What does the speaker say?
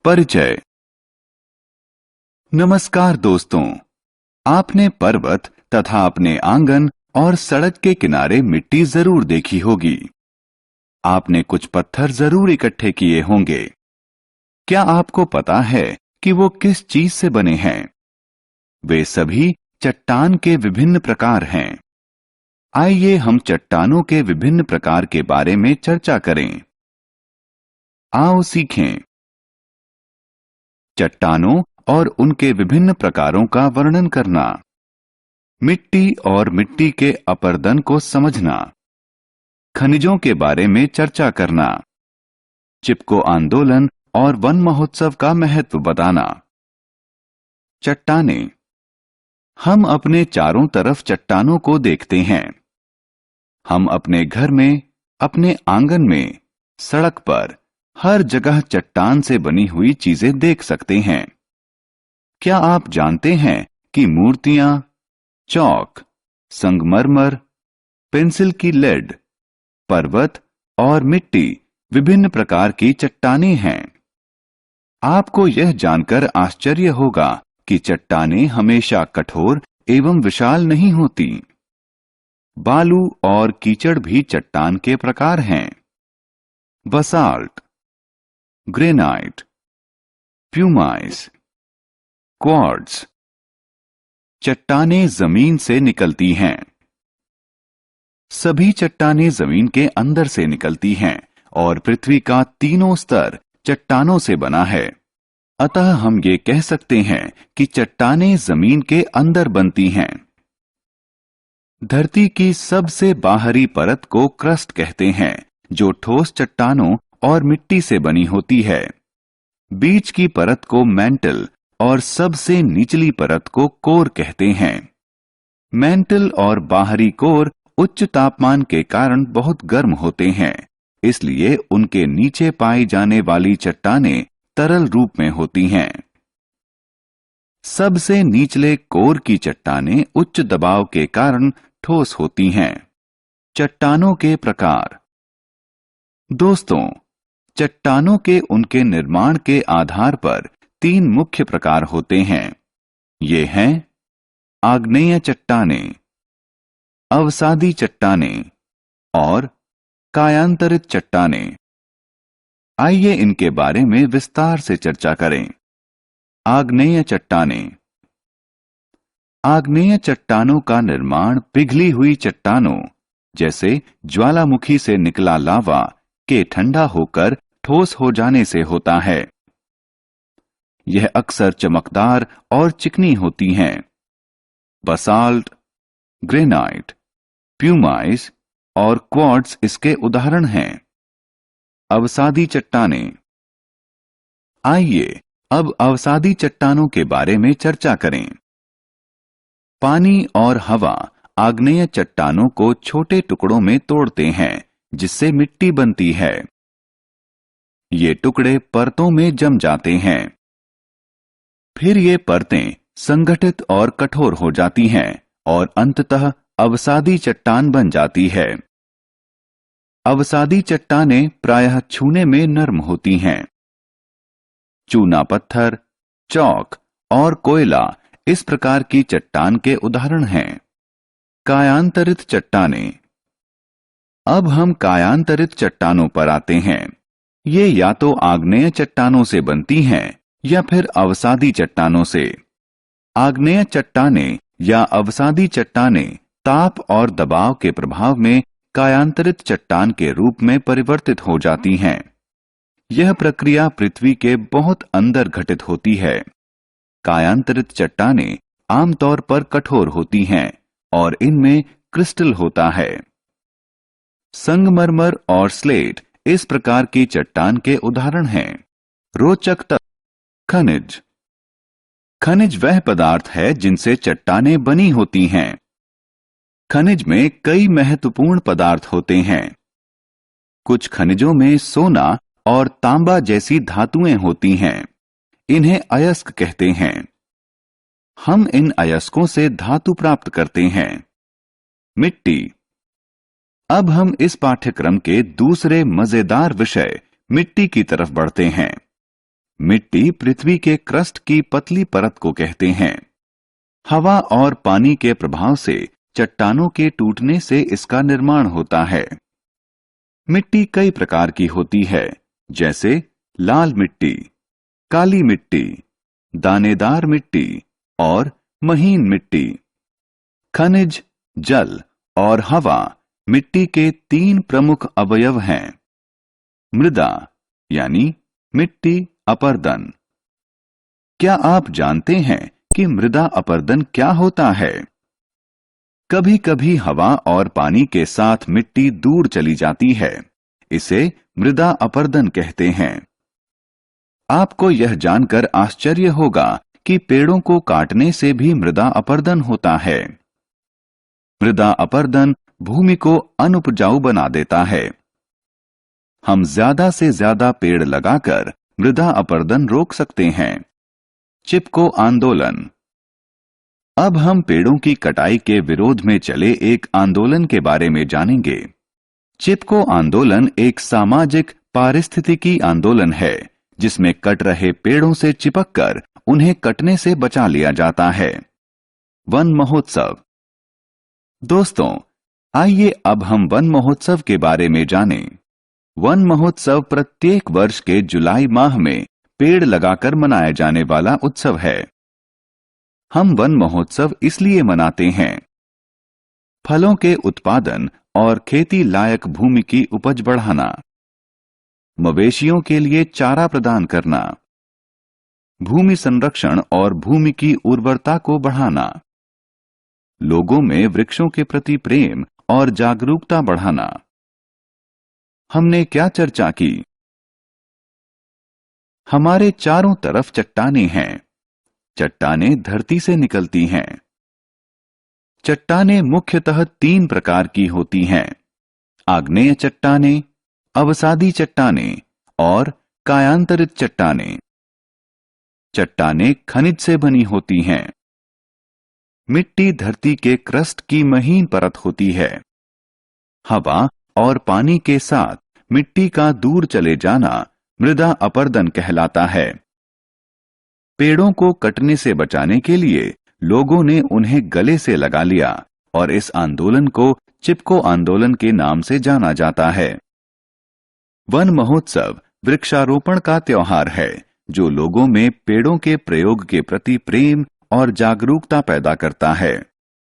परिचय। नमस्कार दोस्तों, आपने पर्वत तथा अपने आंगन और सड़क के किनारे मिट्टी जरूर देखी होगी। आपने कुछ पत्थर जरूर इकट्ठे किए होंगे। क्या आपको पता है कि वो किस चीज से बने हैं? वे सभी चट्टान के विभिन्न प्रकार हैं। आइए हम चट्टानों के विभिन्न प्रकार के बारे में चर्चा करें। आओ सीखें। चट्टानों और उनके विभिन्न प्रकारों का वर्णन करना, मिट्टी और मिट्टी के अपरदन को समझना, खनिजों के बारे में चर्चा करना, चिपको आंदोलन और वन महोत्सव का महत्व बताना। चट्टानें। हम अपने चारों तरफ चट्टानों को देखते हैं। हम अपने घर में, अपने आंगन में, सड़क पर, हर जगह चट्टान से बनी हुई चीजें देख सकते हैं। क्या आप जानते हैं कि मूर्तियां, चौक, संगमरमर, पेंसिल की लेड, पर्वत और मिट्टी विभिन्न प्रकार की चट्टानें हैं। आपको यह जानकर आश्चर्य होगा कि चट्टानें हमेशा कठोर एवं विशाल नहीं होती। बालू और कीचड़ भी चट्टान के प्रकार हैं। Basalt, granite, pumice, quartz. चट्टानें जमीन से निकलती हैं। सभी चट्टानें जमीन के अंदर से निकलती हैं और पृथ्वी का तीनों स्तर चट्टानों से बना है। अतः हम ये कह सकते हैं कि चट्टानें जमीन के अंदर बनती हैं। धरती की सबसे बाहरी परत को क्रस्ट कहते हैं, जो ठोस चट्टानों और मिट्टी से बनी होती है। बीच की परत को मैंटल और सबसे निचली परत को कोर कहते हैं। मैंटल और बाहरी कोर उच्च तापमान के कारण बहुत गर्म होते हैं, इसलिए उनके नीचे पाई जाने वाली चट्टानें तरल रूप में होती हैं। सबसे निचले कोर की चट्टानें उच्च दबाव के कारण ठोस होती हैं। चट्टानों के प्रकार। दोस्तों, चट्टानों के उनके निर्माण के आधार पर 3 मुख्य प्रकार होते हैं। ये हैं आग्नेय चट्टानें, अवसादी चट्टानें और कायांतरित चट्टानें। आइए इनके बारे में विस्तार से चर्चा करें। आग्नेय चट्टानें। आग्नेय चट्टानों का निर्माण पिघली हुई चट्टानों, जैसे ज्वालामुखी से निकला लावा के ठंडा होकर ठोस हो जाने से होता है। यह अक्सर चमकदार और चिकनी होती हैं। बसाल्ट, ग्रेनाइट, प्यूमाइस और क्वार्ट्ज इसके उदाहरण हैं। अवसादी चट्टानें। आइए अब अवसादी चट्टानों के बारे में चर्चा करें। पानी और हवा आग्नेय चट्टानों को छोटे टुकड़ों में तोड़ते हैं, जिससे मिट्टी बनती है। ये टुकड़े परतों में जम जाते हैं। फिर ये परतें संगठित और कठोर हो जाती हैं और अंततः अवसादी चट्टान बन जाती है। अवसादी चट्टानें प्रायः छूने में नरम होती हैं। चूना पत्थर, चौक और कोयला इस प्रकार की चट्टान के उदाहरण हैं। कायांतरित चट्टानें। अब हम कायांतरित चट्टानों पर आते हैं। ये या तो आग्नेय चट्टानों से बनती हैं या फिर अवसादी चट्टानों से। आग्नेय चट्टानें या अवसादी चट्टानें ताप और दबाव के प्रभाव में कायांतरित चट्टान के रूप में परिवर्तित हो जाती हैं। यह प्रक्रिया पृथ्वी के बहुत अंदर घटित होती है। कायांतरित चट्टानें आमतौर पर कठोर होती हैं और इनमें क्रिस्टल होता है। संगमरमर और स्लेट इस प्रकार की चट्टान के उदाहरण हैं। रोचक तथ्य। खनिज। खनिज वह पदार्थ है जिनसे चट्टानें बनी होती हैं। खनिज में कई महत्वपूर्ण पदार्थ होते हैं। कुछ खनिजों में सोना और तांबा जैसी धातुएं होती हैं। इन्हें अयस्क कहते हैं। हम इन अयस्कों से धातु प्राप्त करते हैं। मिट्टी। अब हम इस पाठ्यक्रम के दूसरे मजेदार विषय मिट्टी की तरफ बढ़ते हैं। मिट्टी पृथ्वी के क्रस्ट की पतली परत को कहते हैं। हवा और पानी के प्रभाव से चट्टानों के टूटने से इसका निर्माण होता है। मिट्टी कई प्रकार की होती है, जैसे लाल मिट्टी, काली मिट्टी, दानेदार मिट्टी और महीन मिट्टी। खनिज, जल और हवा मिट्टी के 3 प्रमुख अवयव हैं। मृदा यानी मिट्टी अपरदन। क्या आप जानते हैं कि मृदा अपरदन क्या होता है? कभी कभी हवा और पानी के साथ मिट्टी दूर चली जाती है। इसे मृदा अपरदन कहते हैं। आपको यह जानकर आश्चर्य होगा कि पेड़ों को काटने से भी मृदा अपरदन होता है। मृदा अपरदन भूमि को अनुपजाऊ बना देता है। हम ज्यादा से ज्यादा पेड़ लगाकर मृदा अपरदन रोक सकते हैं। चिपको आंदोलन। अब हम पेड़ों की कटाई के विरोध में चले एक आंदोलन के बारे में जानेंगे। चिपको आंदोलन एक सामाजिक पारिस्थितिकी आंदोलन है, जिसमें कट रहे पेड़ों से चिपककर उन्हें कटने से बचा लिया जाता है। वन महोत्सव। दोस्तों, आइए अब हम वन महोत्सव के बारे में जानें। वन महोत्सव प्रत्येक वर्ष के जुलाई माह में पेड़ लगाकर मनाया जाने वाला उत्सव है। हम वन महोत्सव इसलिए मनाते हैं। फलों के उत्पादन और खेती लायक भूमि की उपज बढ़ाना, मवेशियों के लिए चारा प्रदान करना, भूमि संरक्षण और भूमि की उर्वरता को बढ़ाना, लोगों में वृक्षों के प्रति प्रेम और जागरूकता बढ़ाना। हमने क्या चर्चा की? हमारे चारों तरफ चट्टानें हैं। चट्टानें धरती से निकलती हैं। चट्टानें मुख्यतः 3 प्रकार की होती हैं: आग्नेय चट्टानें, अवसादी चट्टानें और कायांतरित चट्टानें। चट्टानें खनिज से बनी होती हैं। मिट्टी धरती के क्रस्ट की महीन परत होती है। हवा और पानी के साथ मिट्टी का दूर चले जाना मृदा अपरदन कहलाता है। पेड़ों को कटने से बचाने के लिए लोगों ने उन्हें गले से लगा लिया और इस आंदोलन को चिपको आंदोलन के नाम से जाना जाता है। वन महोत्सव वृक्षारोपण का त्योहार है, जो लोगों में पेड़ों के प्रयोग के प्रति प्रेम और जागरूकता पैदा करता है।